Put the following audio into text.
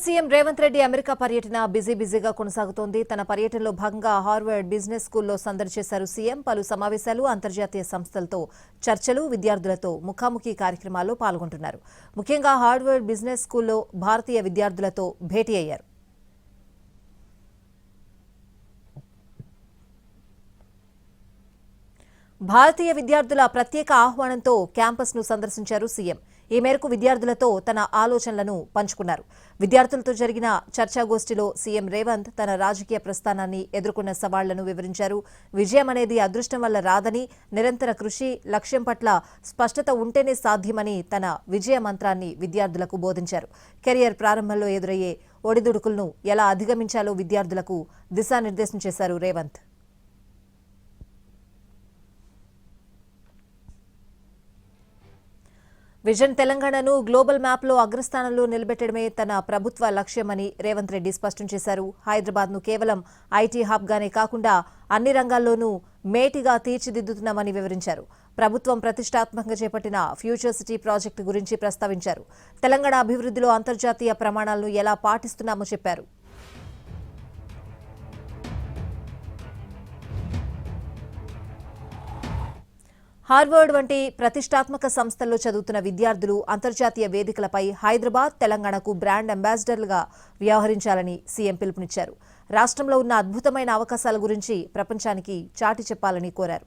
CM Revanth Reddy America పర్యటన బిజీగా కొనసాగుతోంది. తన పర్యటనలో భాగంగా హార్వర్డ్ బిజినెస్ స్కూల్లో సందడి చేశారు సీఎం. పలు సమావేశాలు, అంతర్జాతీయ సంస్థలతో చర్చలు, విద్యార్థులతో ముఖాముఖి కార్యక్రమాల్లో పాల్గొంటున్నారు. ముఖ్యంగా హార్వర్డ్ బిజినెస్ స్కూల్లో భారతీయ విద్యార్థులతో భేటీ అయ్యారు. భారతీయ విద్యార్థుల ప్రత్యేక ఆహ్వానంతో క్యాంపస్ను సందర్శించారు సీఎం. ఈ మేరకు విద్యార్థులతో తన ఆలోచనలను పంచుకున్నారు. విద్యార్థులతో జరిగిన చర్చాగోష్ఠిలో సీఎం రేవంత్ తన రాజకీయ ప్రస్థానాన్ని ఎదుర్కొన్న సవాళ్లను వివరించారు. విజయం అనేది అదృష్టం వల్ల రాదని, నిరంతర కృషి, లక్ష్యం పట్ల స్పష్టత ఉంటేనే సాధ్యమని తన విజయ మంత్రాన్ని విద్యార్థులకు బోధించారు. కెరియర్ ప్రారంభంలో ఎదురయ్యే ఒడిదుడుకులను ఎలా అధిగమించాలో విద్యార్థులకు దిశానిర్దేశం చేశారు రేవంత్. విజన్ తెలంగాణను గ్లోబల్ మ్యాప్లో అగ్రస్థానంలో నిలబెట్టడమే తన ప్రభుత్వ లక్ష్యమని రేవంత్ రెడ్డి స్పష్టం చేశారు. హైదరాబాద్ను కేవలం ఐటీ హబ్గానే కాకుండా అన్ని రంగాల్లోనూ మేటిగా తీర్చిదిద్దుతున్నామని వివరించారు. ప్రభుత్వం ప్రతిష్టాత్మకంగా చేపట్టిన ఫ్యూచర్ సిటీ ప్రాజెక్టు గురించి ప్రస్తావించారు. తెలంగాణ అభివృద్ధిలో అంతర్జాతీయ ప్రమాణాలను ఎలా పాటిస్తున్నామో చెప్పారు. హార్వర్డ్ వంటి ప్రతిష్టాత్మక సంస్థల్లో చదువుతున్న విద్యార్థులు అంతర్జాతీయ వేదికలపై హైదరాబాద్, తెలంగాణకు బ్రాండ్ అంబాసిడర్లుగా వ్యవహరించాలని సీఎం పిలుపునిచ్చారు. రాష్ట్రంలో ఉన్న అద్భుతమైన అవకాశాల గురించి ప్రపంచానికి చాటి చెప్పాలని కోరారు.